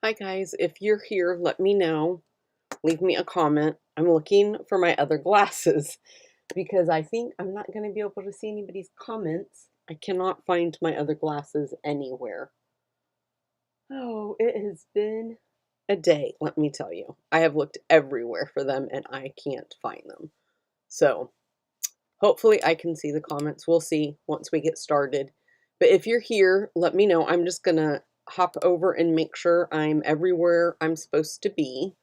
Hi guys, if you're here, let me know. Leave me a comment. I'm looking for my other glasses because I think I'm not going to be able to see anybody's comments. I cannot find my other glasses anywhere. Oh, it has been a day, let me tell you. I have looked everywhere for them and I can't find them. So, hopefully I can see the comments. We'll see once we get started. But if you're here, let me know. I'm just going to hop over and make sure I'm everywhere I'm supposed to be.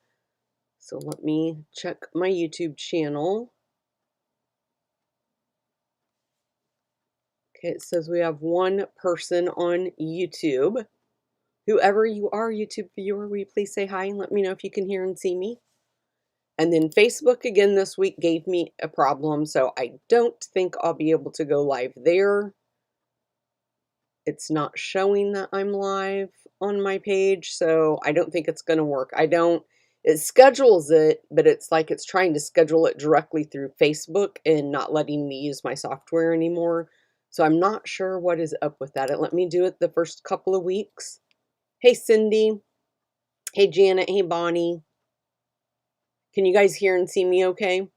So let me check my YouTube channel. Okay, it says we have one person on YouTube. Whoever you are, YouTube viewer, will you please say hi and let me know if you can hear and see me? And then Facebook again this week gave me a problem, so I don't think I'll be able to go live there. It's not showing that I'm live on my page, so I don't think it's going to work. It schedules it, but it's like it's trying to schedule it directly through Facebook and not letting me use my software anymore. So I'm not sure what is up with that. It let me do it the first couple of weeks. Hey, Cindy. Hey, Janet. Hey, Bonnie. Can you guys hear and see me okay?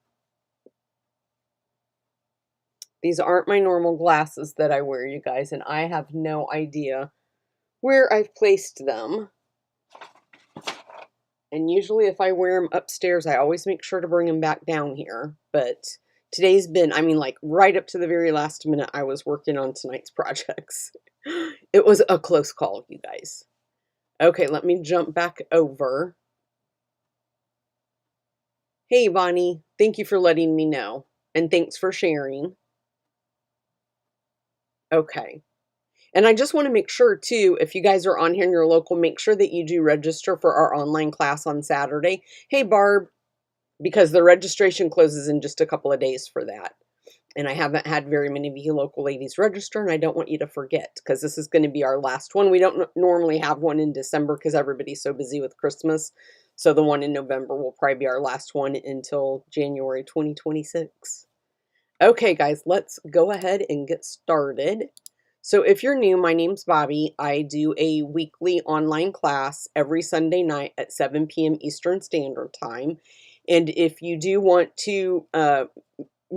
These aren't my normal glasses that I wear, you guys, and I have no idea where I've placed them. And usually if I wear them upstairs, I always make sure to bring them back down here. But today's been, like right up to the very last minute, I was working on tonight's projects. It was a close call, you guys. Okay, let me jump back over. Hey, Bonnie, thank you for letting me know. And thanks for sharing. Okay. And I just want to make sure, too, if you guys are on here in your local, make sure that you do register for our online class on Saturday. Hey, Barb, because the registration closes in just a couple of days for that. And I haven't had very many of you local ladies register, and I don't want you to forget, because this is going to be our last one. We don't normally have one in December because everybody's so busy with Christmas. So the one in November will probably be our last one until January 2026. Okay, guys, let's go ahead and get started. So if you're new, my name's Bobby. I do a weekly online class every Sunday night at 7 p.m. Eastern Standard Time. And if you do want to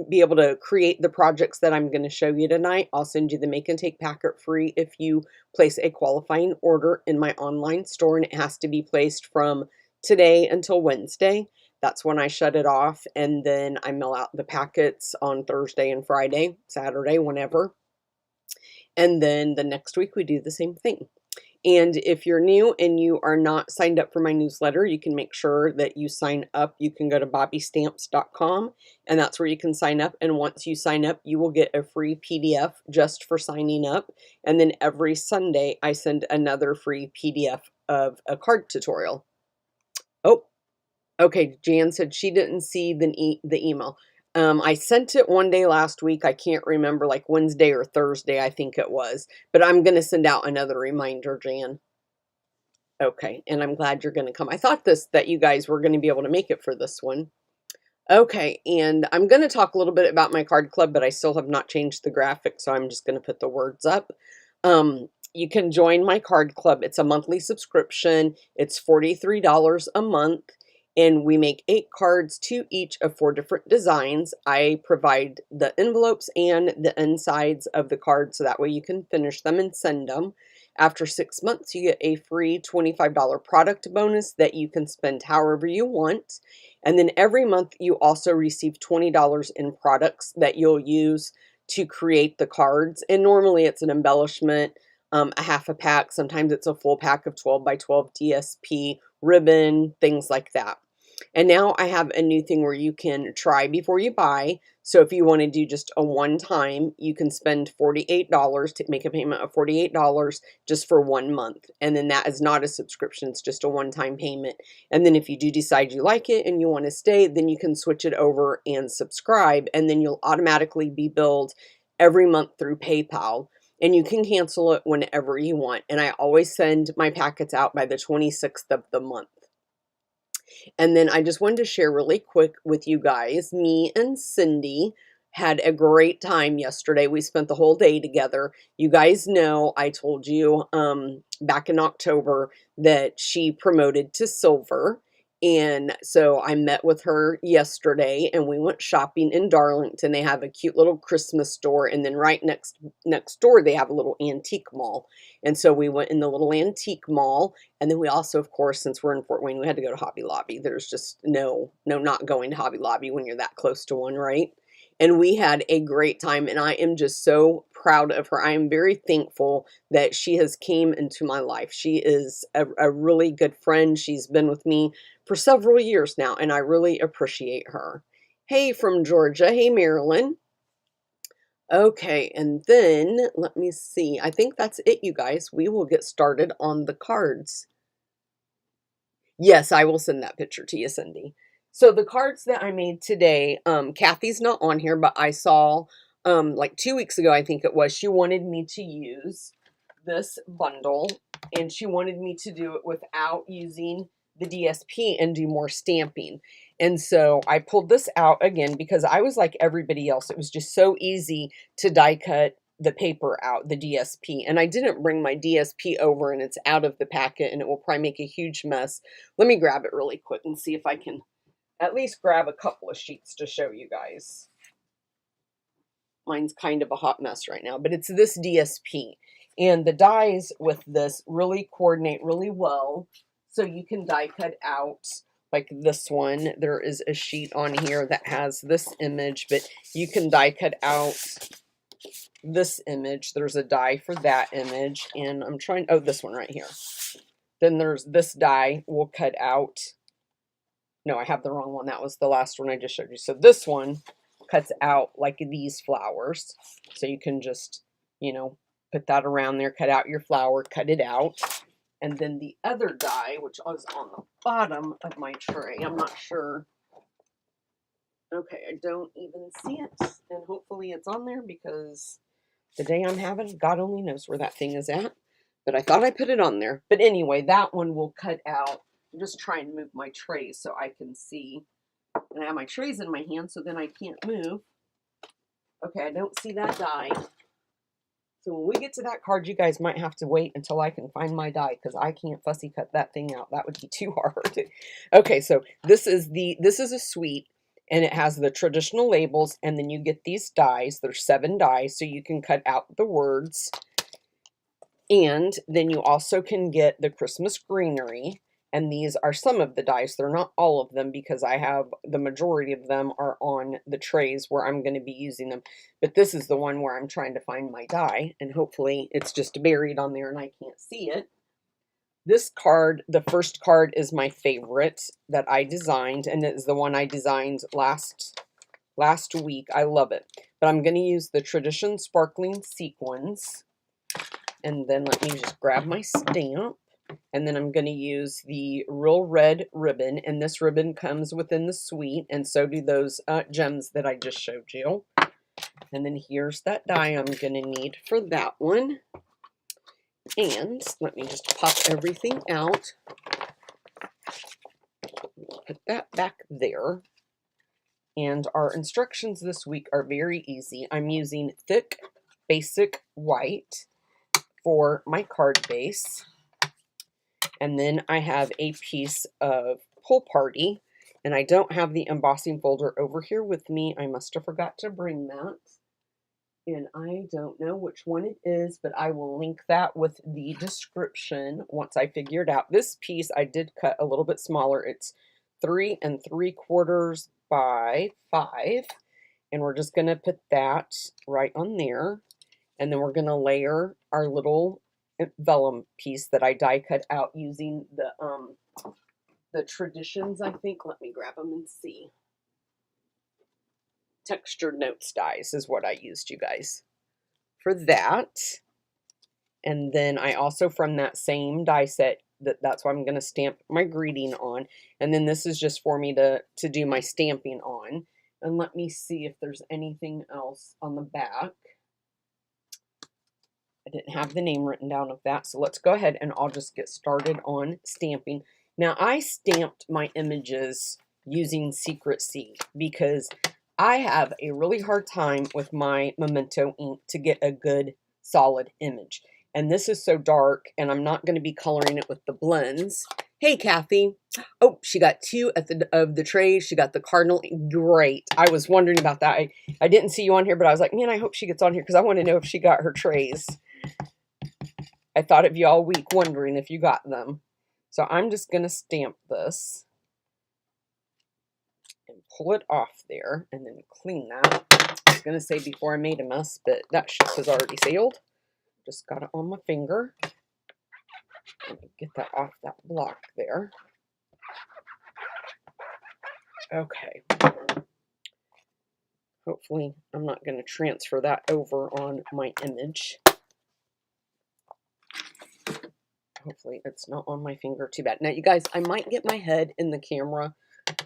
be able to create the projects that I'm going to show you tonight, I'll send you the Make and Take packet free if you place a qualifying order in my online store, and it has to be placed from today until Wednesday. That's when I shut it off, and then I mail out the packets on Thursday and Friday, Saturday, whenever. And then the next week we do the same thing. And if you're new and you are not signed up for my newsletter, you can make sure that you sign up. You can go to bobbystamps.com, and that's where you can sign up. And once you sign up, you will get a free PDF just for signing up. And then every Sunday, I send another free PDF of a card tutorial. Oh, okay. Jan said she didn't see the email. I sent it one day last week. I can't remember, like Wednesday or Thursday, I think it was. But I'm going to send out another reminder, Jan. Okay, and I'm glad you're going to come. I thought that you guys were going to be able to make it for this one. Okay, and I'm going to talk a little bit about my card club, but I still have not changed the graphic, so I'm just going to put the words up. You can join my card club. It's a monthly subscription. It's $43 a month. And we make 8 cards, 2 each of 4 different designs. I provide the envelopes and the insides of the cards so that way you can finish them and send them. After 6 months, you get a free $25 product bonus that you can spend however you want. And then every month, you also receive $20 in products that you'll use to create the cards. And normally it's an embellishment, a half a pack. Sometimes it's a full pack of 12 by 12 DSP, ribbon, things like that. And now I have a new thing where you can try before you buy. So if you want to do just a one-time, you can spend $48 to make a payment of $48 just for 1 month. And then that is not a subscription. It's just a one-time payment. And then if you do decide you like it and you want to stay, then you can switch it over and subscribe. And then you'll automatically be billed every month through PayPal. And you can cancel it whenever you want. And I always send my packets out by the 26th of the month. And then I just wanted to share really quick with you guys, me and Cindy had a great time yesterday. We spent the whole day together. You guys know I told you back in October that she promoted to silver. And so I met with her yesterday and we went shopping in Darlington. They have a cute little Christmas store, and then right next door they have a little antique mall. And so we went in the little antique mall, and then we also, of course, since we're in Fort Wayne, we had to go to Hobby Lobby. There's just no not going to Hobby Lobby when you're that close to one, right? And we had a great time, and I am just so proud of her. I am very thankful that she has came into my life. She is a really good friend. She's been with me for several years now, and I really appreciate her. Hey, from Georgia. Hey, Marilyn. Okay, and then let me see. I think that's it, you guys. We will get started on the cards. Yes, I will send that picture to you, Cindy. So the cards that I made today, Kathy's not on here, but I saw like 2 weeks ago, I think it was, she wanted me to use this bundle, and she wanted me to do it without using the DSP and do more stamping. And so I pulled this out again because I was like everybody else. It was just so easy to die cut the paper out, the DSP. And I didn't bring my DSP over, and it's out of the packet, and it will probably make a huge mess. Let me grab it really quick and see if I can at least grab a couple of sheets to show you guys. Mine's kind of a hot mess right now, but it's this DSP. And the dies with this really coordinate really well. So you can die cut out like this one. There is a sheet on here that has this image, but you can die cut out this image. There's a die for that image. And I'm trying, oh, this one right here. Then there's this die we'll cut out. No, I have the wrong one. That was the last one I just showed you. So this one cuts out like these flowers. So you can just, you know, put that around there, cut out your flower, cut it out. And then the other die, which was on the bottom of my tray, I'm not sure. Okay, I don't even see it. And hopefully it's on there because the day I'm having, God only knows where that thing is at. But I thought I put it on there. But anyway, that one will cut out. I'm just trying to move my trays so I can see. And I have my trays in my hand, so then I can't move. Okay, I don't see that die. So when we get to that card, you guys might have to wait until I can find my die, because I can't fussy cut that thing out. That would be too hard. Okay, so this is a suite, and it has the traditional labels, and then you get these dies. There's 7 dies, so you can cut out the words. And then you also can get the Christmas greenery. And these are some of the dies. They're not all of them, because I have the majority of them are on the trays where I'm going to be using them. But this is the one where I'm trying to find my die, and hopefully it's just buried on there and I can't see it. This card, the first card, is my favorite that I designed, and it is the one I designed last week. I love it. But I'm going to use the Tradition Sparkling Sequins. And then let me just grab my stamp. And then I'm going to use the Real Red ribbon. And this ribbon comes within the suite. And so do those gems that I just showed you. And then here's that die I'm going to need for that one. And let me just pop everything out. Put that back there. And our instructions this week are very easy. I'm using thick basic white for my card base. And then I have a piece of Pull Party, and I don't have the embossing folder over here with me. I must have forgot to bring that. And I don't know which one it is, but I will link that with the description once I figure it out. This piece I did cut a little bit smaller. It's 3 3/4 by 5. And we're just going to put that right on there. And then we're going to layer our little vellum piece that I die cut out using the Traditions, I think. Let me grab them and see. Textured Notes dies is what I used, you guys, for that. And then I also, from that same die set, that's what I'm going to stamp my greeting on. And then this is just for me to do my stamping on. And let me see if there's anything else on the back. I didn't have the name written down of that, so let's go ahead and I'll just get started on stamping. Now, I stamped my images using Secret C because I have a really hard time with my Memento ink to get a good solid image. And this is so dark, and I'm not going to be coloring it with the blends. Hey, Kathy. Oh, she got two of the trays. She got the cardinal. Great. I was wondering about that. I didn't see you on here, but I was like, man, I hope she gets on here because I want to know if she got her trays. I thought of you all week wondering if you got them. So I'm just going to stamp this and pull it off there and then clean that. I was going to say before I made a mess, but that ship has already sailed. Just got it on my finger. Let me get that off that block there. Okay. Hopefully I'm not going to transfer that over on my image. Hopefully it's not on my finger too bad. Now, you guys, I might get my head in the camera.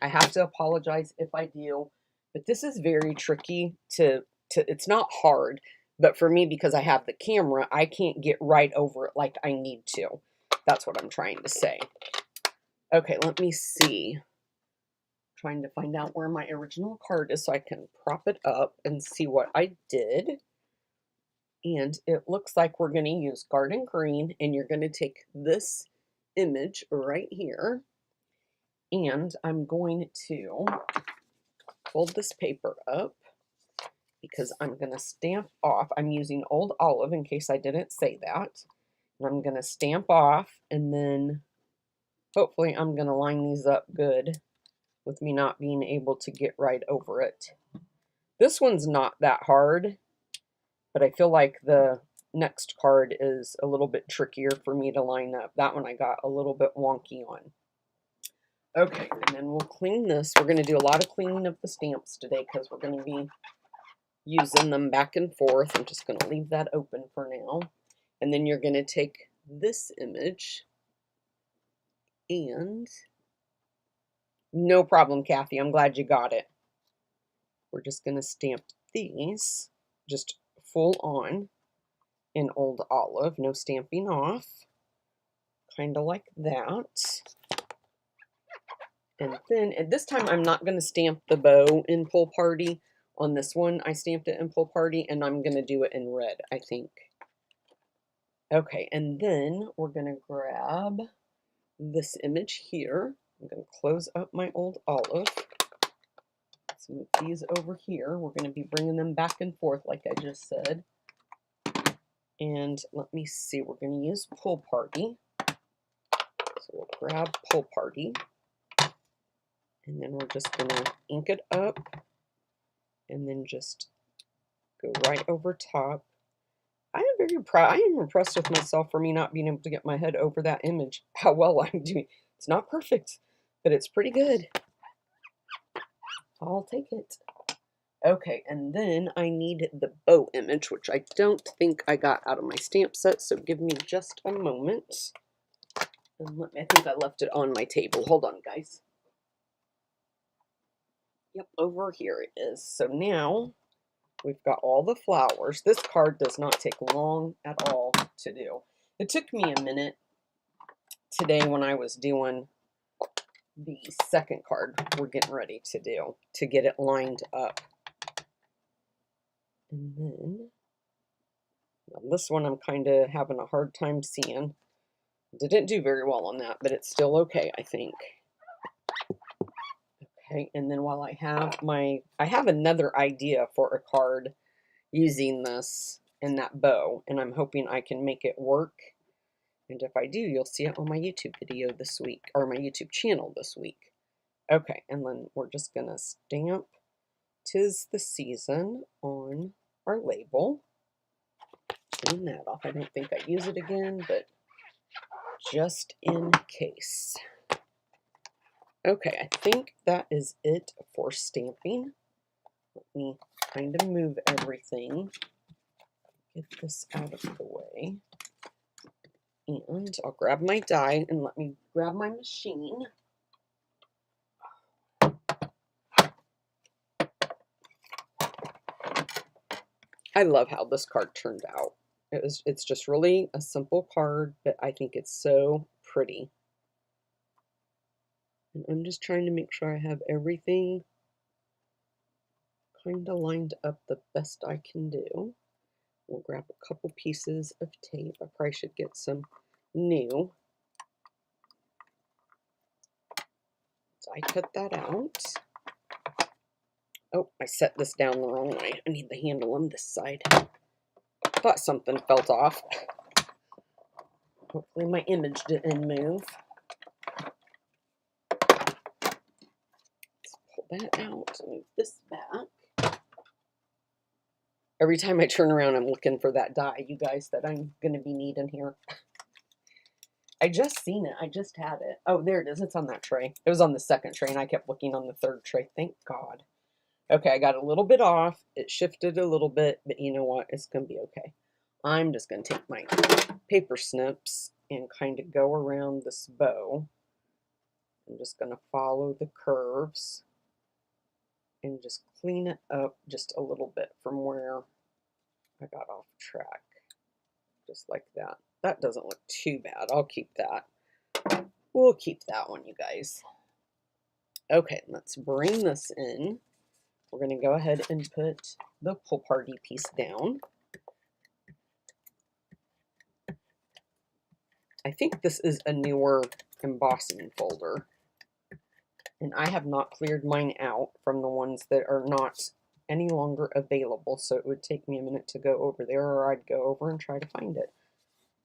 I have to apologize if I do, but this is very tricky to it's not hard, but for me, because I have the camera, I can't get right over it like I need to. That's what I'm trying to say. Okay, let me see. Trying to find out where my original card is so I can prop it up and see what I did. And it looks like we're going to use Garden Green, and you're going to take this image right here, and I'm going to fold this paper up because I'm going to stamp off. I'm using Old Olive in case I didn't say that. And I'm going to stamp off, and then hopefully I'm going to line these up good with me not being able to get right over it. This one's not that hard, but I feel like the next card is a little bit trickier for me to line up. That one I got a little bit wonky on. Okay, and then we'll clean this. We're going to do a lot of cleaning of the stamps today because we're going to be using them back and forth. I'm just going to leave that open for now. And then you're going to take this image and no problem, Kathy. I'm glad you got it. We're just going to stamp these just full on in Old Olive, no stamping off, kind of like that. And then at this time, I'm not going to stamp the bow in Pull Party. On this one, I stamped it in Pull Party, and I'm going to do it in red, I think. Okay, and then we're going to grab this image here. I'm going to close up my Old Olive. Let's move these over here. We're going to be bringing them back and forth, like I just said. And let me see, we're going to use Pull Party. So we'll grab Pull Party. And then we're just going to ink it up. And then just go right over top. I am very proud. I am impressed with myself for me not being able to get my head over that image. How well I'm doing. It's not perfect, but it's pretty good. I'll take it. Okay, and then I need the bow image, which I don't think I got out of my stamp set, so give me just a moment. And I think I left it on my table. Hold on, guys. Yep, over here it is. So now we've got all the flowers. This card does not take long at all to do. It took me a minute today when I was doing the second card we're getting ready to do to get it lined up. And then this one I'm kind of having a hard time seeing. Didn't do very well on that, but it's still okay, I think. Okay, and then while I have another idea for a card using this and that bow, and I'm hoping I can make it work. And if I do, you'll see it on my YouTube video this week, or my YouTube channel this week. Okay, and then we're just gonna stamp "'Tis the Season" on our label. Clean that off. I don't think I use it again, but just in case. Okay, I think that is it for stamping. Let me kind of move everything. Get this out of the way. And I'll grab my die and let me grab my machine. I love how this card turned out. It's just really a simple card, but I think it's so pretty. And I'm just trying to make sure I have everything kind of lined up the best I can do. We'll grab a couple pieces of tape. I probably should get some new. So I cut that out. Oh, I set this down the wrong way. I need the handle on this side. Thought something felt off. Hopefully my image didn't move. Let's pull that out, move this back. Every time I turn around, I'm looking for that die, you guys, that I'm going to be needing here. I just seen it. I just had it. Oh, there it is. It's on that tray. It was on the second tray, and I kept looking on the third tray. Thank God. Okay, I got a little bit off. It shifted a little bit, but you know what? It's going to be okay. I'm just going to take my paper snips and kind of go around this bow. I'm just going to follow the curves and just clean it up just a little bit from where I got off track. Just like that. That doesn't look too bad. I'll keep that. We'll keep that one, you guys. Okay, let's bring this in. We're going to go ahead and put the pull party piece down. I think this is a newer embossing folder. And I have not cleared mine out from the ones that are not any longer available. So it would take me a minute to go over there, or I'd go over and try to find it.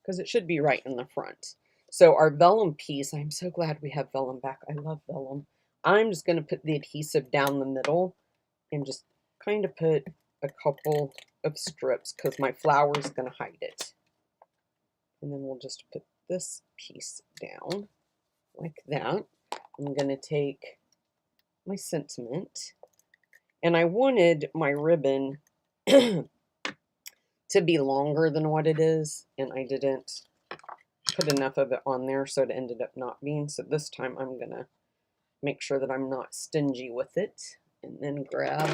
Because it should be right in the front. So our vellum piece, I'm so glad we have vellum back. I love vellum. I'm just going to put the adhesive down the middle and just kind of put a couple of strips because my flower is going to hide it. And then we'll just put this piece down like that. I'm going to take my sentiment, and I wanted my ribbon to be longer than what it is, and I didn't put enough of it on there, so it ended up not being. So this time I'm going to make sure that I'm not stingy with it, and then grab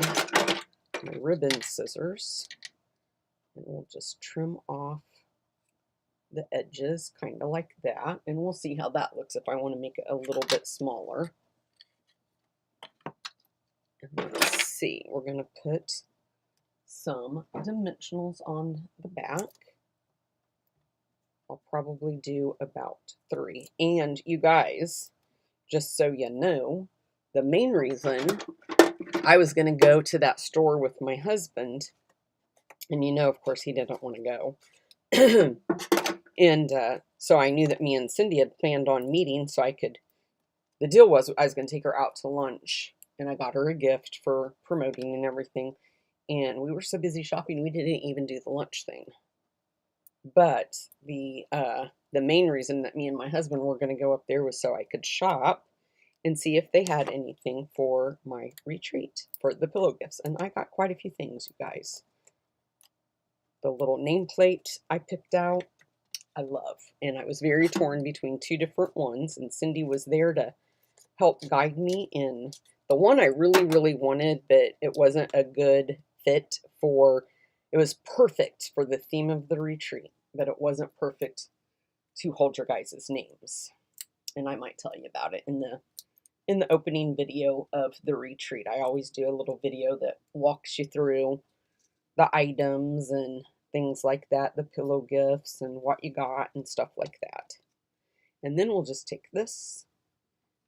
my ribbon scissors, and we'll just trim off the edges, kind of like that, and we'll see how that looks if I want to make it a little bit smaller. And let's see, we're going to put some dimensionals on the back. I'll probably do about 3. And you guys, just so you know, the main reason I was going to go to that store with my husband, and you know, of course, he didn't want to go. And so I knew that me and Cindy had planned on meeting, so I could, the deal was I was going to take her out to lunch, and I got her a gift for promoting and everything, and we were so busy shopping, we didn't even do the lunch thing. But the main reason that me and my husband were going to go up there was so I could shop and see if they had anything for my retreat, for the pillow gifts, and I got quite a few things, you guys. The little nameplate I picked out, I love. And I was very torn between 2 different ones, and Cindy was there to help guide me in the one I really, really wanted, but it wasn't a good fit for, it was perfect for the theme of the retreat, but it wasn't perfect to hold your guys' names. And I might tell you about it in the opening video of the retreat. I always do a little video that walks you through the items and things like that, the pillow gifts and what you got and stuff like that. And then we'll just take this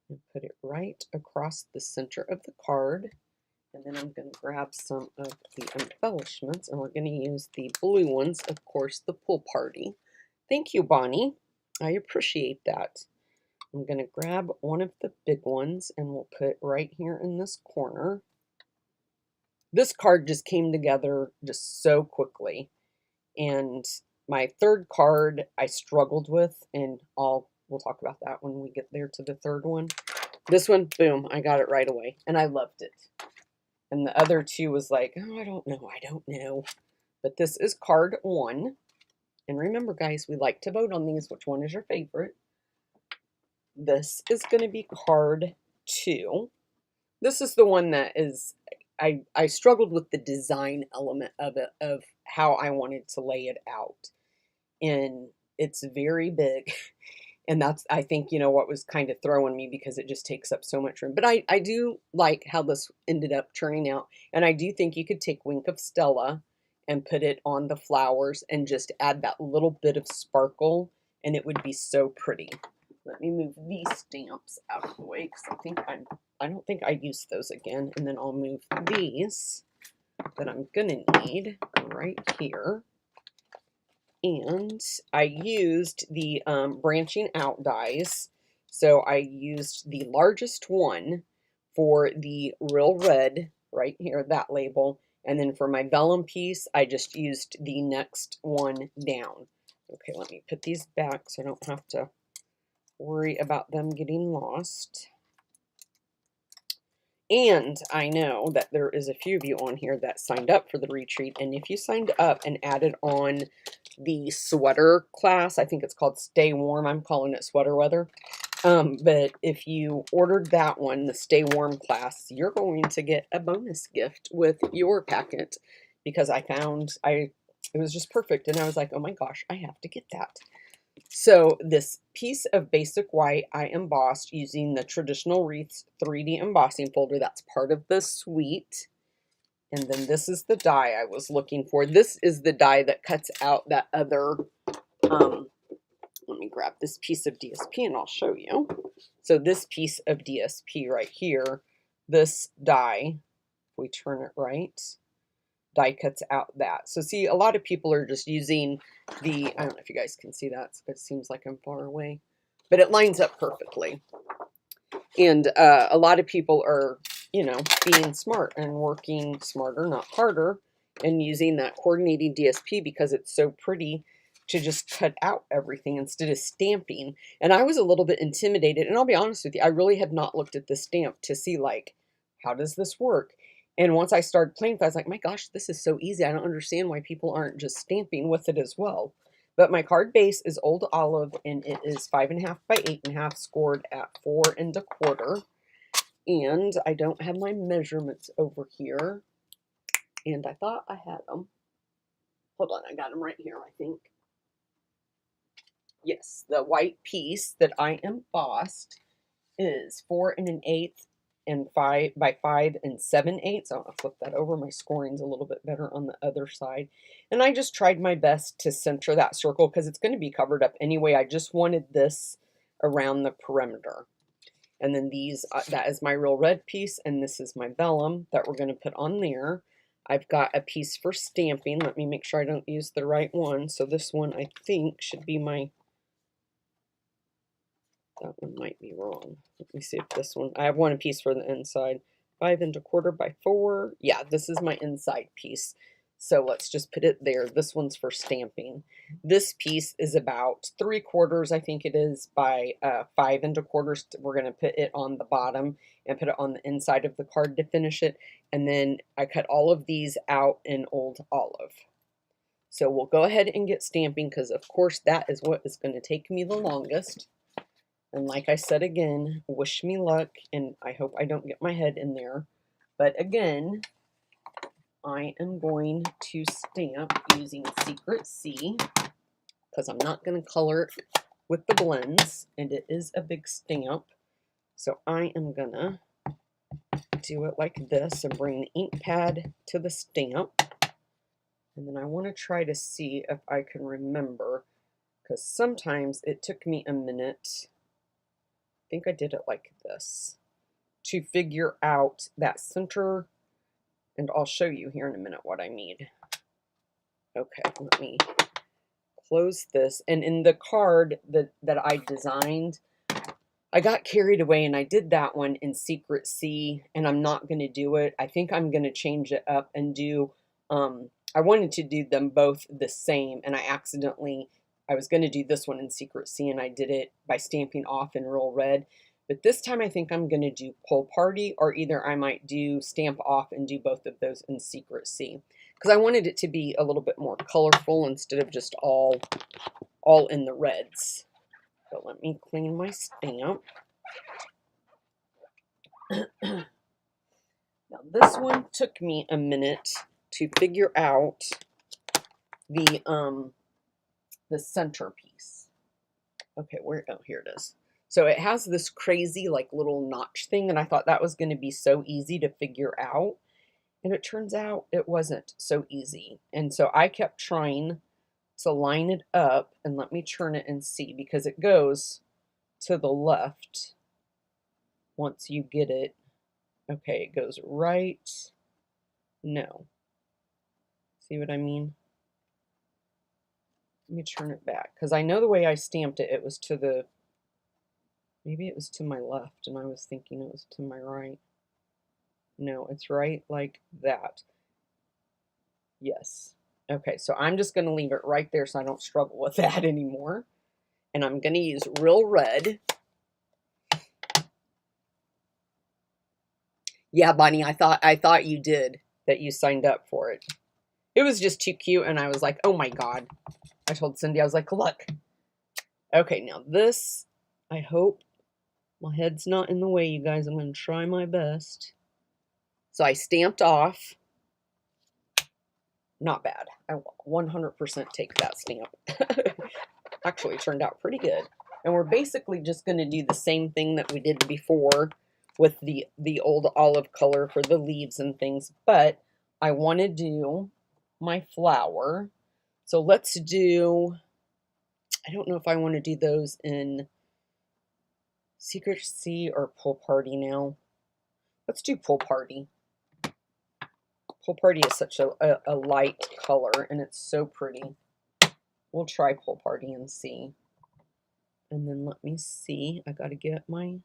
and put it right across the center of the card. And then I'm going to grab some of the embellishments, and we're going to use the blue ones, of course, the pool party. Thank you, Bonnie. I appreciate that. I'm going to grab one of the big ones, and we'll put right here in this corner. This card just came together just so quickly. And my third card I struggled with, and we'll talk about that when we get there to the third one. This one, boom, I got it right away, and I loved it. And the other 2 was like, oh, I don't know. But this is card 1. And remember, guys, we like to vote on these. Which one is your favorite? This is going to be card 2. This is the one that is, I struggled with the design element of it, of how I wanted to lay it out. And it's very big. And that's, I think, you know, what was kind of throwing me because it just takes up so much room. But I do like how this ended up turning out. And I do think you could take Wink of Stella and put it on the flowers and just add that little bit of sparkle, and it would be so pretty. Let me move these stamps out of the way because I don't think I used those again. And then I'll move these that I'm gonna need right here. And I used the branching out dies. So I used the largest one for the Real Red right here, that label. And then for my vellum piece, I just used the next one down. Okay, let me put these back so I don't have to worry about them getting lost. And I know that there is a few of you on here that signed up for the retreat. And if you signed up and added on the sweater class, I think it's called Stay Warm. I'm calling it Sweater Weather. But if you ordered that one, the Stay Warm class, you're going to get a bonus gift with your packet because I found it was just perfect. And I was like, oh my gosh, I have to get that. So this piece of basic white I embossed using the Traditional Wreaths 3D embossing folder. That's part of the suite. And then this is the die I was looking for. This is the die that cuts out that other, let me grab this piece of DSP and I'll show you. So this piece of DSP right here, this die, if we turn it right, die cuts out that. So see, a lot of people are just using the, I don't know if you guys can see that. It seems like I'm far away, but it lines up perfectly. And a lot of people are, you know, being smart and working smarter, not harder, and using that coordinating DSP because it's so pretty to just cut out everything instead of stamping. And I was a little bit intimidated, and I'll be honest with you, I really had not looked at the stamp to see, like, how does this work? And once I started playing with it, I was like, my gosh, this is so easy. I don't understand why people aren't just stamping with it as well. But my card base is Old Olive, and it is 5.5 by 8.5, scored at 4 1/4. And I don't have my measurements over here. And I thought I had them. Hold on, I got them right here, I think. Yes, the white piece that I embossed is 4 1/8 and 5 by 5 7/8. So I'll flip that over. My scoring's a little bit better on the other side. And I just tried my best to center that circle because it's going to be covered up anyway. I just wanted this around the perimeter. And then these, that is my Real Red piece, and this is my vellum that we're going to put on there. I've got a piece for stamping. Let me make sure I don't use the right one. So this one I think should be my, that one might be wrong. Let me see if this one, I have one piece for the inside. 5 1/4 by 4. Yeah, this is my inside piece. So let's just put it there. This one's for stamping. This piece is about 3/4, I think it is, by 5 1/4. We're going to put it on the bottom and put it on the inside of the card to finish it. And then I cut all of these out in Old Olive. So we'll go ahead and get stamping because, of course, that is what is going to take me the longest. And like I said again, wish me luck, and I hope I don't get my head in there. But again, I am going to stamp using Secret C because I'm not going to color it with the blends, and it is a big stamp. So I am going to do it like this and bring the ink pad to the stamp. And then I want to try to see if I can remember, because sometimes it took me a minute. I think I did it like this to figure out that center, and I'll show you here in a minute what I need. Okay, let me close this. And in the card that I designed, I got carried away and I did that one in Secret C, and I'm not going to do it. I think I'm going to change it up and do, I wanted to do them both the same, and I was going to do this one in Secret C, and I did it by stamping off in Real Red. But this time I think I'm going to do Pull Party, or either I might do Stamp Off and do both of those in Secret C. Because I wanted it to be a little bit more colorful instead of just all in the reds. So let me clean my stamp. Now this one took me a minute to figure out the centerpiece. Okay, where, oh, here it is. So it has this crazy like little notch thing, and I thought that was going to be so easy to figure out. And it turns out it wasn't so easy. And so I kept trying to line it up, and let me turn it and see, because it goes to the left once you get it. Okay, it goes right. No. See what I mean? Let me turn it back, because I know the way I stamped it, it was to the, maybe it was to my left, and I was thinking it was to my right. No, it's right like that. Yes. Okay, so I'm just going to leave it right there so I don't struggle with that anymore. And I'm going to use Real Red. Yeah, Bonnie, I thought you did, that you signed up for it. It was just too cute, and I was like, oh my God. I told Cindy, I was like, look. Okay, now this, I hope my head's not in the way, you guys. I'm going to try my best. So I stamped off. Not bad. I will 100% take that stamp. Actually, it turned out pretty good. And we're basically just going to do the same thing that we did before with the old olive color for the leaves and things. But I want to do my flower. So let's do, I don't know if I want to do those in Secrecy or Pool Party now. Let's do Pool Party. Pool Party is such a light color, and it's so pretty. We'll try Pool Party and see. And then let me see. I got to get my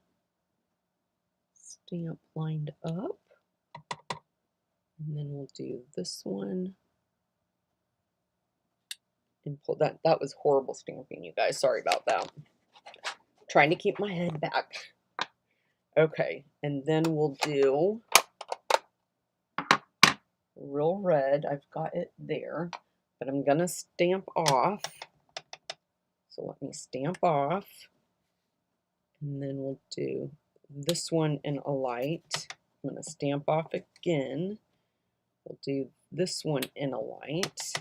stamp lined up. And then we'll do this one. And pull that. That was horrible stamping, you guys. Sorry about that. Trying to keep my head back. Okay. And then we'll do Real Red. I've got it there. But I'm going to stamp off. So let me stamp off. And then we'll do this one in a light. I'm going to stamp off again. We'll do this one in a light.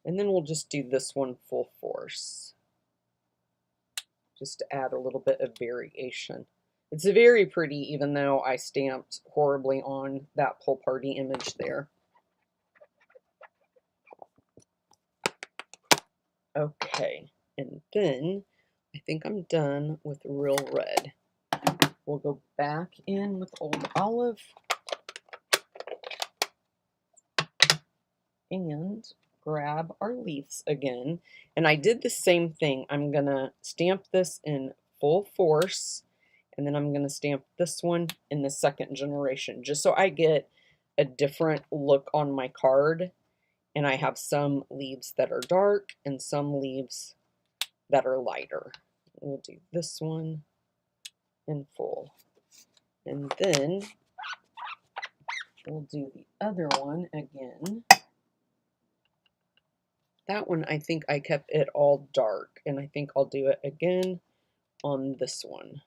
And then we'll just do this one full force. Just to add a little bit of variation. It's very pretty, even though I stamped horribly on that Pool Party image there. Okay, and then I think I'm done with Real Red. We'll go back in with Old Olive and grab our leaves again. And I did the same thing. I'm going to stamp this in full force, and then I'm going to stamp this one in the second generation, just so I get a different look on my card. And I have some leaves that are dark and some leaves that are lighter. We'll do this one in full. And then we'll do the other one again. That one, I think I kept it all dark, and I think I'll do it again on this one.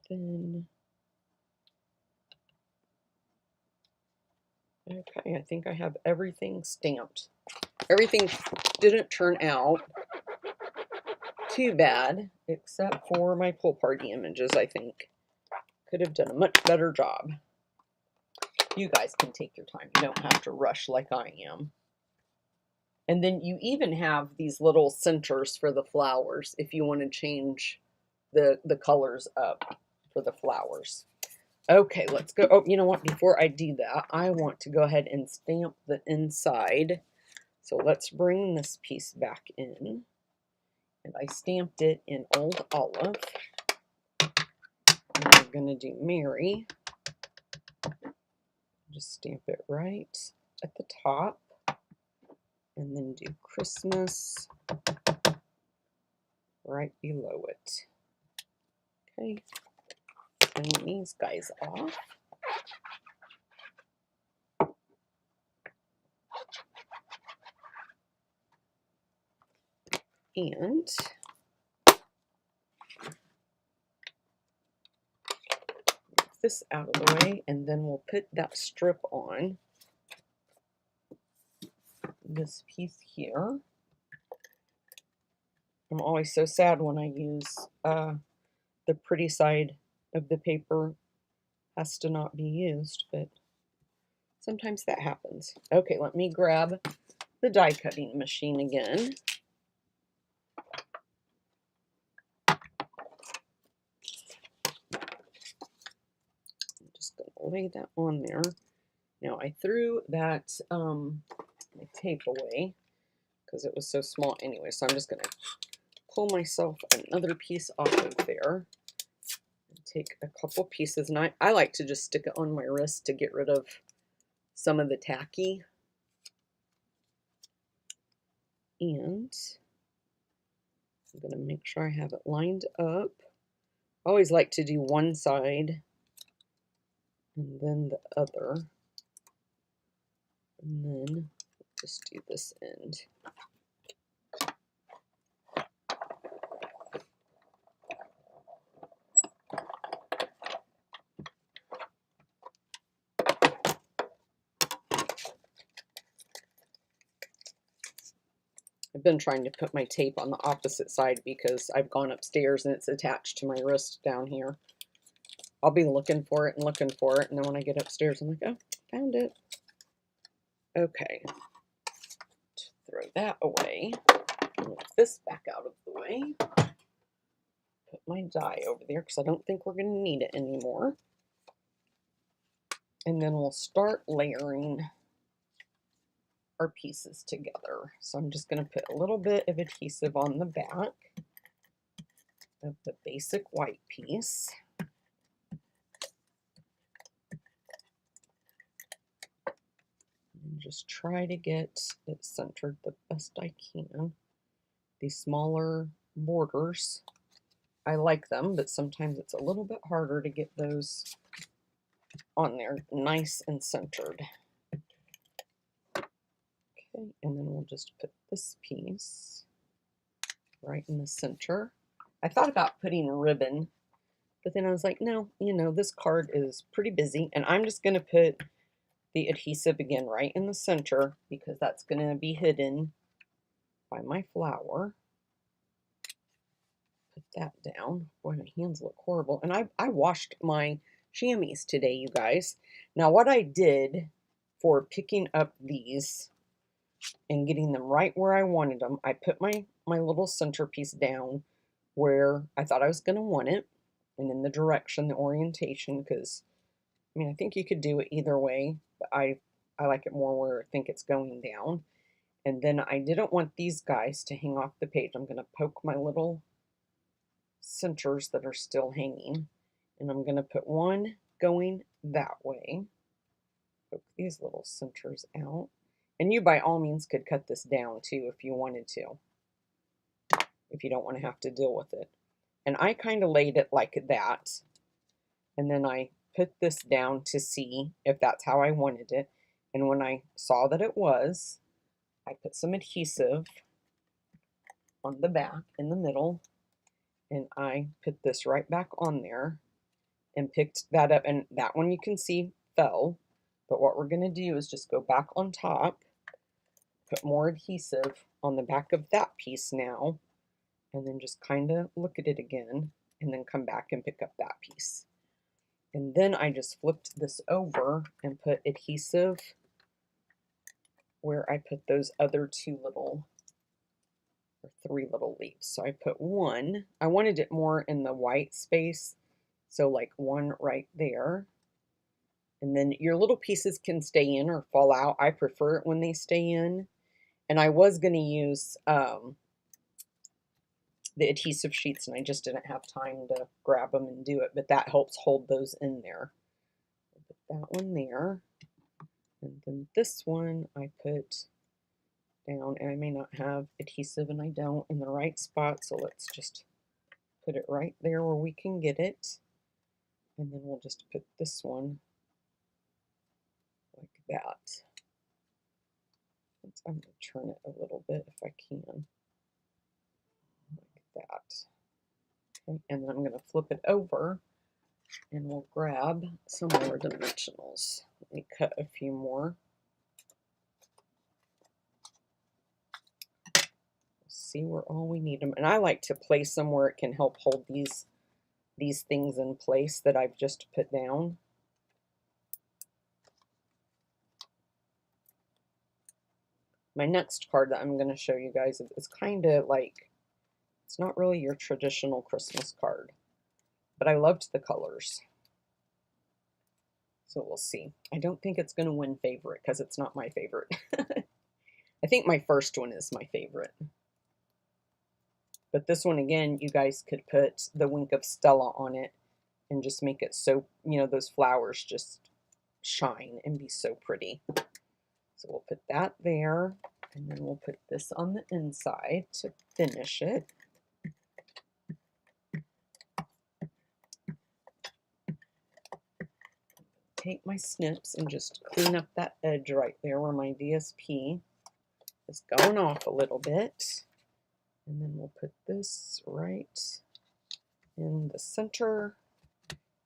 Then, okay, I think I have everything stamped. Everything didn't turn out too bad, except for my Pool Party images, I think. Could have done a much better job. You guys can take your time. You don't have to rush like I am. And then you even have these little centers for the flowers if you want to change the colors up for the flowers. Okay, let's go. Oh, you know what? Before I do that, I want to go ahead and stamp the inside. So let's bring this piece back in. And I stamped it in Old Olive. And we're going to do Mary. Just stamp it right at the top. And then do Christmas right below it. Okay. Clean these guys off. And this out of the way, and then we'll put that strip on. this piece here. I'm always so sad when I use the pretty side of the paper has to not be used, but sometimes that happens. Okay, let me grab the die cutting machine again. I'm just going to lay that on there. Now I threw that my tape away because it was so small anyway, so I'm just going to pull myself another piece off of there. Take a couple pieces, and I like to just stick it on my wrist to get rid of some of the tacky. And I'm going to make sure I have it lined up. I always like to do one side and then the other. And then just do this end. I've been trying to put my tape on the opposite side because I've gone upstairs and it's attached to my wrist down here. I'll be looking for it, and then when I get upstairs, I'm like, oh, found it. Okay. Throw that away. Move this back out of the way. Put my die over there because I don't think we're going to need it anymore. And then we'll start layering our pieces together. So I'm just going to put a little bit of adhesive on the back of the basic white piece. And just try to get it centered the best I can. These smaller borders, I like them, but sometimes it's a little bit harder to get those on there nice and centered. Okay, and then we'll just put this piece right in the center. I thought about putting ribbon, but then I was like, no, you know, this card is pretty busy, and I'm just going to put the adhesive again right in the center because that's going to be hidden by my flower. Put that down. Boy, my hands look horrible. And I washed my chamois today, you guys. Now, what I did for picking up these and getting them right where I wanted them, I put my little centerpiece down where I thought I was going to want it, and in the direction, the orientation, because, I mean, I think you could do it either way, but I like it more where I think it's going down. And then I didn't want these guys to hang off the page. I'm going to poke my little centers that are still hanging, and I'm going to put one going that way. Poke these little centers out. And you by all means could cut this down too if you wanted to, if you don't want to have to deal with it. And I kind of laid it like that, and then I put this down to see if that's how I wanted it. And when I saw that it was, I put some adhesive on the back in the middle, and I put this right back on there and picked that up. And that one you can see fell, but what we're going to do is just go back on top, put more adhesive on the back of that piece now, and then just kind of look at it again, and then come back and pick up that piece. And then I just flipped this over and put adhesive where I put those other two little, or three little leaves. So I put one, I wanted it more in the white space, so like one right there. And then your little pieces can stay in or fall out. I prefer it when they stay in. And I was going to use the adhesive sheets, and I just didn't have time to grab them and do it, but that helps hold those in there. Put that one there, and then this one I put down, and I may not have adhesive, and I don't in the right spot, so let's just put it right there where we can get it, and then we'll just put this one like that. I'm going to turn it a little bit if I can, like that. Okay, and then I'm going to flip it over, and we'll grab some more dimensionals. Let me cut a few more. See where all we need them. And I like to place them where it can help hold these things in place that I've just put down. My next card that I'm going to show you guys is kind of like, it's not really your traditional Christmas card, but I loved the colors. So we'll see. I don't think it's going to win favorite because it's not my favorite. I think my first one is my favorite. But this one, again, you guys could put the Wink of Stella on it and just make it so, you know, those flowers just shine and be so pretty. So we'll put that there, and then we'll put this on the inside to finish it. Take my snips and just clean up that edge right there where my DSP is going off a little bit. And then we'll put this right in the center,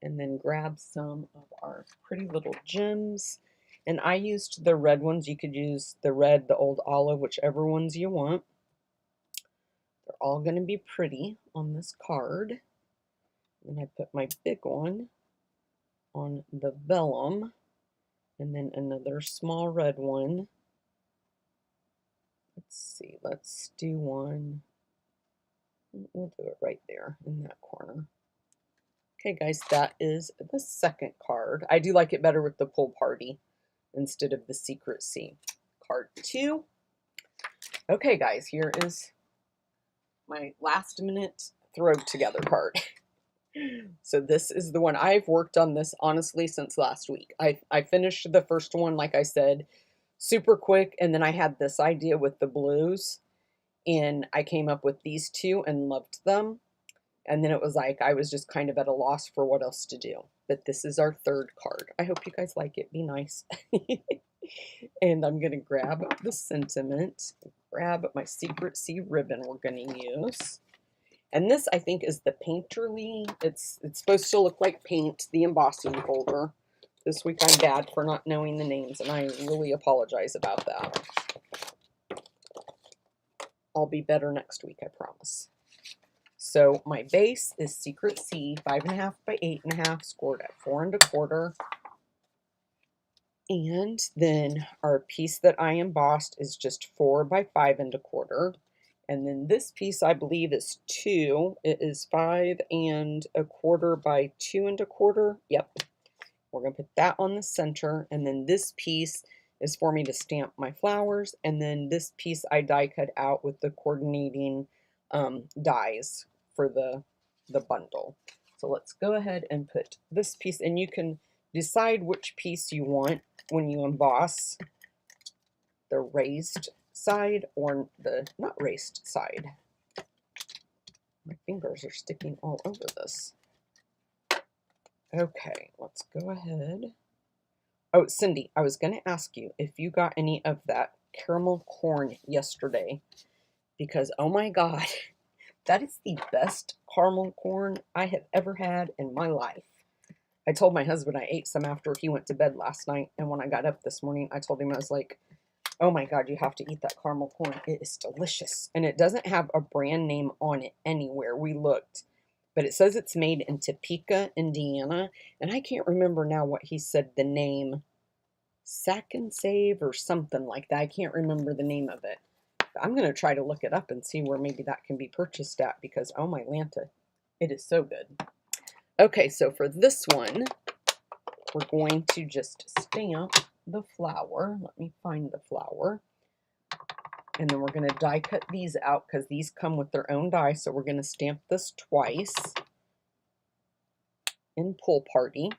and then grab some of our pretty little gems. And I used the red ones. You could use the red, the old olive, whichever ones you want. They're all going to be pretty on this card. And I put my big one on the vellum, and then another small red one. Let's see, let's do one. We'll do it right there in that corner. Okay, guys, that is the second card. I do like it better with the Pool Party instead of the Secret C. Card 2. Okay, guys, here is my last minute throw together card. So this is the one. I've worked on this honestly since last week. I finished the first one, like I said, super quick, and then I had this idea with the blues, and I came up with these two and loved them. And then it was like I was just kind of at a loss for what else to do. But this is our third card. I hope you guys like it. Be nice. And I'm going to grab the sentiment, grab my Secret C ribbon we're going to use. And this, I think, is the Painterly. It's supposed to look like paint, the embossing folder. This week I'm bad for not knowing the names, and I really apologize about that. I'll be better next week, I promise. So my base is Secret C, 5.5 by 8.5, scored at 4 1/4. And then our piece that I embossed is just 4 by 5 1/4. And then this piece, I believe, is 2. It is 5 1/4 by 2 1/4. Yep. We're going to put that on the center. And then this piece is for me to stamp my flowers. And then this piece I die cut out with the coordinating dies for the bundle. So let's go ahead and put this piece, and you can decide which piece you want when you emboss, the raised side or the not raised side. My fingers are sticking all over this. Okay, let's go ahead. Oh, Cindy, I was going to ask you if you got any of that caramel corn yesterday, because oh my God, that is the best caramel corn I have ever had in my life. I told my husband I ate some after he went to bed last night, and when I got up this morning, I told him, I was like, oh my God, you have to eat that caramel corn. It is delicious. And it doesn't have a brand name on it anywhere. We looked, but it says it's made in Topeka, Indiana. And I can't remember now what he said the name, Sack and Save or something like that. I can't remember the name of it. But I'm going to try to look it up and see where maybe that can be purchased at, because oh my Lanta, it is so good. Okay, so for this one, we're going to just stamp the flower. Let me find the flower. And then we're going to die cut these out because these come with their own die. So we're going to stamp this twice in Pool Party.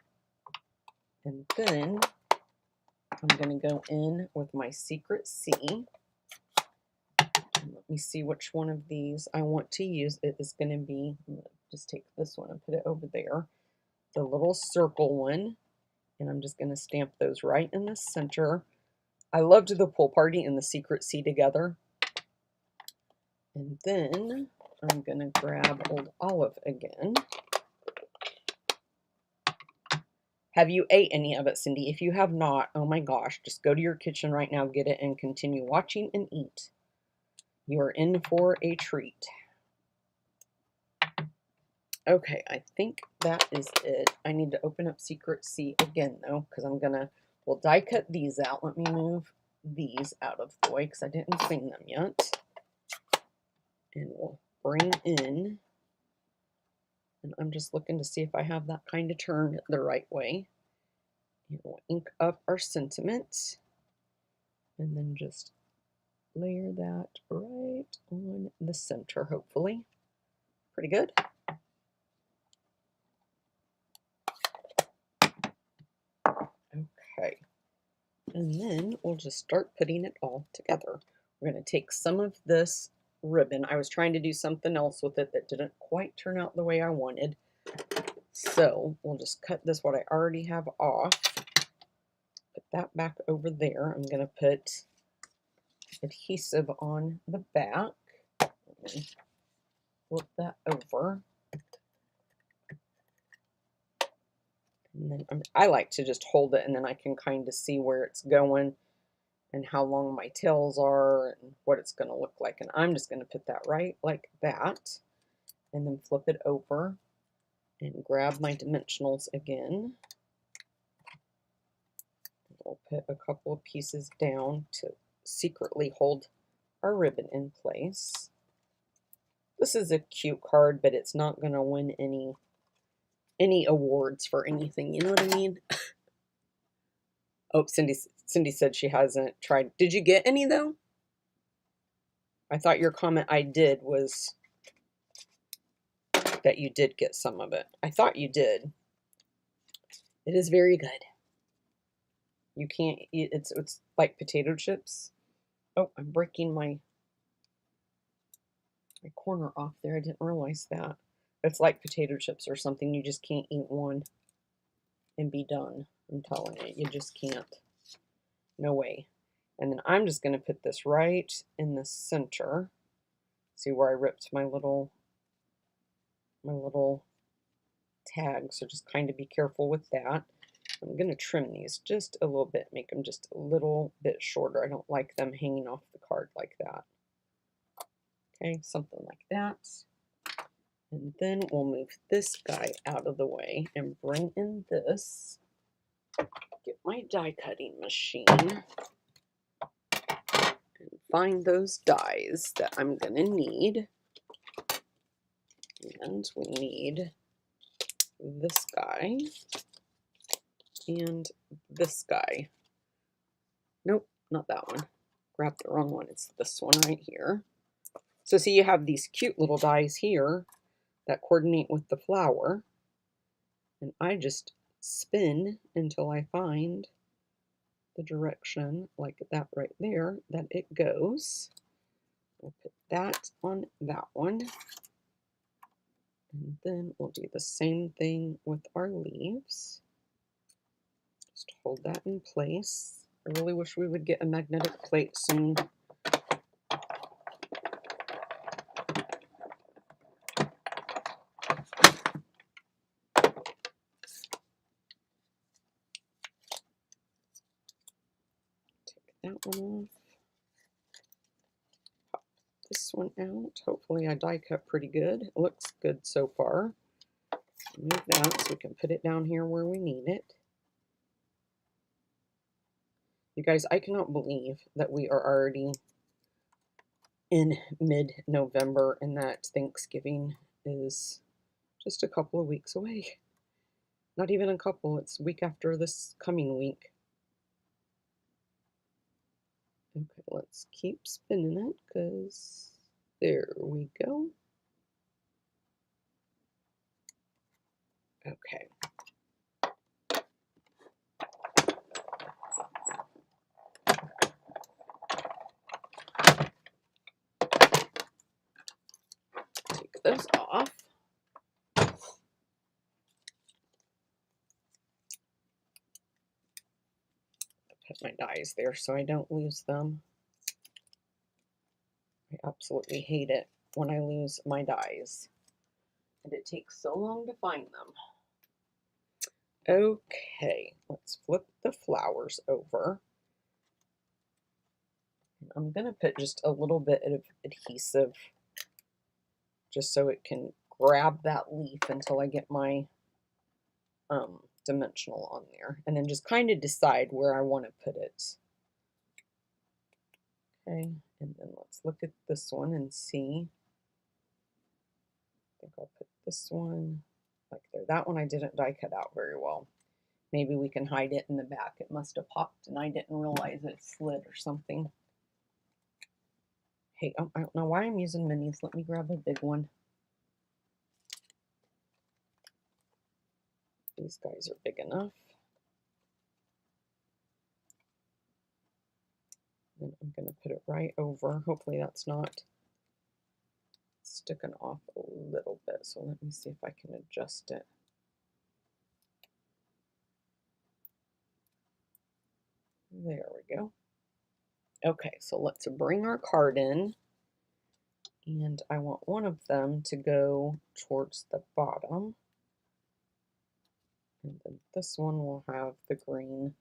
And then I'm going to go in with my Secret C. And let me see which one of these I want to use. It is going to be, I'm going to just take this one and put it over there, the little circle one. And I'm just going to stamp those right in the center. I loved the Pool Party and the Secret C together. And then I'm going to grab Old Olive again. Have you ate any of it, Cindy? If you have not, oh my gosh, just go to your kitchen right now, get it, and continue watching and eat. You are in for a treat. Okay, I think that is it. I need to open up Secret C again, though, because we'll die cut these out. Let me move these out of the way because I didn't clean them yet. And we'll bring in, and I'm just looking to see if I have that kind of turned the right way. And we'll ink up our sentiment, and then just layer that right on the center, hopefully. Pretty good. Okay, and then we'll just start putting it all together. We're going to take some of this ribbon. I was trying to do something else with it that didn't quite turn out the way I wanted. So we'll just cut this, what I already have off, put that back over there. I'm going to put adhesive on the back. Flip that over. And then I like to just hold it, and then I can kind of see where it's going and how long my tails are and what it's going to look like. And I'm just going to put that right like that, and then flip it over and grab my dimensionals again. We'll put a couple of pieces down to secretly hold our ribbon in place. This is a cute card, but it's not going to win any awards for anything, you know what I mean? Oh, Cindy said she hasn't tried. Did you get any, though? I thought your comment I did was that you did get some of it. I thought you did. It is very good. You can't eat it's like potato chips. Oh, I'm breaking my corner off there. I didn't realize that. It's like potato chips or something. You just can't eat one and be done. I'm telling you, you just can't. No way. And then I'm just going to put this right in the center. See where I ripped my little tag, so just kind of be careful with that. I'm going to trim these just a little bit, make them just a little bit shorter. I don't like them hanging off the card like that. Okay, something like that. And then we'll move this guy out of the way and bring in this. Get my die cutting machine and find those dies that I'm going to need. And we need this guy and this guy. Nope, not that one. Grabbed the wrong one. It's this one right here. So see, you have these cute little dies here that coordinate with the flower. And I just spin until I find the direction, like that right there, that it goes. We'll put that on that one. And then we'll do the same thing with our leaves. Just hold that in place. I really wish we would get a magnetic plate soon. That one off. Pop this one out. Hopefully I die cut pretty good. It looks good so far. Move that so we can put it down here where we need it. You guys, I cannot believe that we are already in mid-November and that Thanksgiving is just a couple of weeks away. Not even a couple, it's week after this coming week. Okay, let's keep spinning it because there we go. Okay. Take those off. Put my dies there so I don't lose them. I absolutely hate it when I lose my dies. And it takes so long to find them. Okay, let's flip the flowers over. I'm going to put just a little bit of adhesive just so it can grab that leaf until I get my dimensional on there, and then just kind of decide where I want to put it. Okay, and then let's look at this one and see. I think I'll put this one like there. That one I didn't die cut out very well. Maybe we can hide it in the back. It must have popped and I didn't realize it slid or something. Hey, I don't know why I'm using minis. Let me grab a big one. These guys are big enough. And I'm going to put it right over. Hopefully that's not sticking off a little bit. So let me see if I can adjust it. There we go. Okay, so let's bring our card in. And I want one of them to go towards the bottom. And then this one will have the green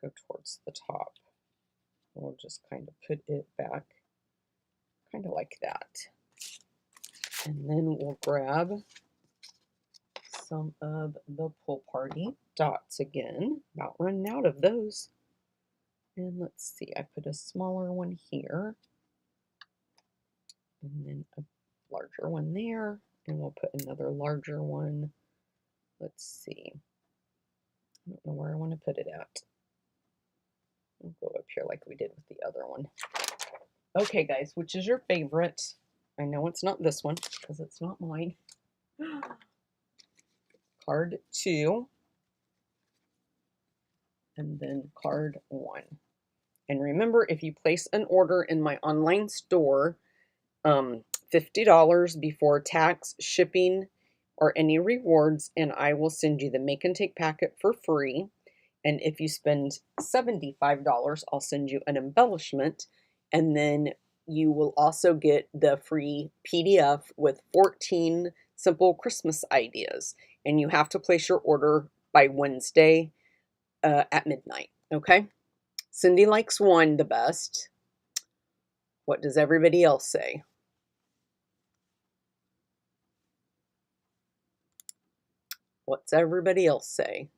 go towards the top. We'll just kind of put it back, kind of like that. And then we'll grab some of the Pool Party dots again. About running out of those. And let's see, I put a smaller one here. And then a larger one there. And we'll put another larger one. Let's see. I don't know where I want to put it at. We'll go up here like we did with the other one. Okay, guys, which is your favorite? I know it's not this one because it's not mine. Card 2. And then card 1. And remember, if you place an order in my online store, $50 before tax, shipping, or any rewards, and I will send you the make and take packet for free. And if you spend $75, I'll send you an embellishment, and then you will also get the free PDF with 14 simple Christmas ideas. And you have to place your order by Wednesday at midnight, okay? Cindy likes 1 the best. What does everybody else say? What's everybody else say?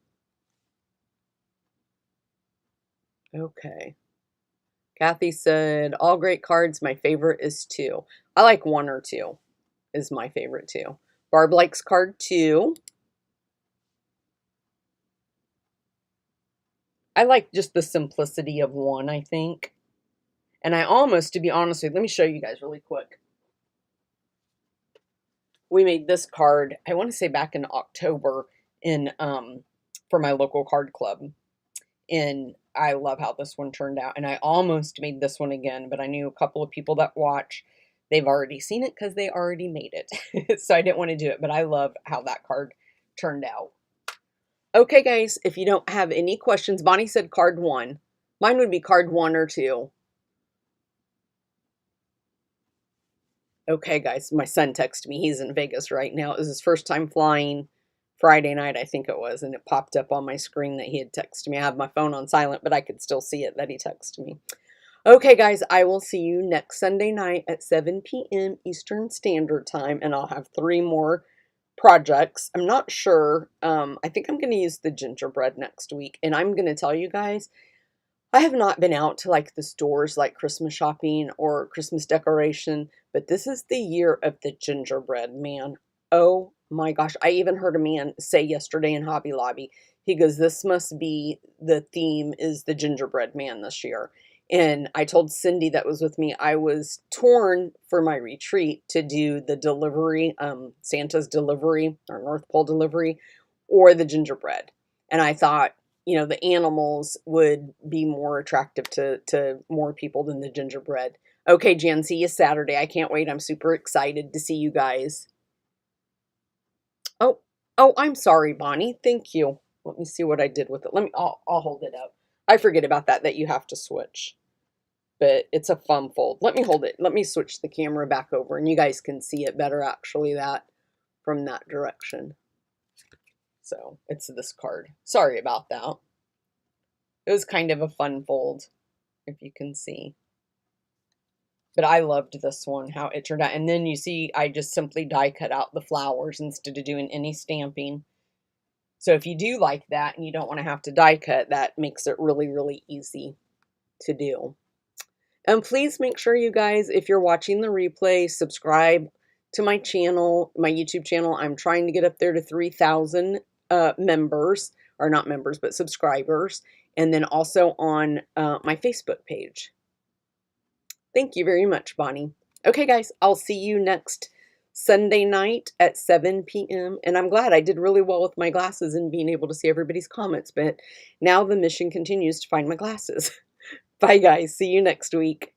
Okay. Kathy said, all great cards. My favorite is 2. I like 1 or 2 is my favorite too. Barb likes card 2. I like just the simplicity of 1, I think. And I almost, to be honest with you, let me show you guys really quick. We made this card, I want to say back in October in for my local card club. And I love how this one turned out. And I almost made this one again, but I knew a couple of people that watch, they've already seen it because they already made it. So I didn't want to do it, but I love how that card turned out. Okay, guys, if you don't have any questions, Bonnie said card 1. Mine would be card 1 or 2. Okay, guys, my son texted me. He's in Vegas right now. It was his first time flying Friday night, I think it was, and it popped up on my screen that he had texted me. I have my phone on silent, but I could still see it that he texted me. Okay, guys, I will see you next Sunday night at 7 p.m. Eastern Standard Time, and I'll have 3 more projects. I'm not sure. I think I'm going to use the gingerbread next week, and I'm going to tell you guys, I have not been out to like the stores like Christmas shopping or Christmas decoration, but this is the year of the gingerbread, man. Oh my gosh. I even heard a man say yesterday in Hobby Lobby, he goes, this must be the theme is the gingerbread man this year. And I told Cindy that was with me, I was torn for my retreat to do the delivery, Santa's delivery or North Pole delivery or the gingerbread. And I thought, you know, the animals would be more attractive to more people than the gingerbread. Okay, Jan, see you Saturday. I can't wait. I'm super excited to see you guys. Oh, I'm sorry, Bonnie. Thank you. Let me see what I did with it. I'll hold it up. I forget about that you have to switch. But it's a fun fold. Let me hold it. Let me switch the camera back over and you guys can see it better actually that from that direction. So it's this card. Sorry about that. It was kind of a fun fold, if you can see. But I loved this one, how it turned out. And then you see, I just simply die cut out the flowers instead of doing any stamping. So if you do like that and you don't want to have to die cut, that makes it really, really easy to do. And please make sure you guys, if you're watching the replay, subscribe to my channel, my YouTube channel. I'm trying to get up there to 3,000 members, or not members, but subscribers. And then also on my Facebook page. Thank you very much, Bonnie. Okay, guys, I'll see you next Sunday night at 7 p.m. And I'm glad I did really well with my glasses and being able to see everybody's comments. But now the mission continues to find my glasses. Bye, guys. See you next week.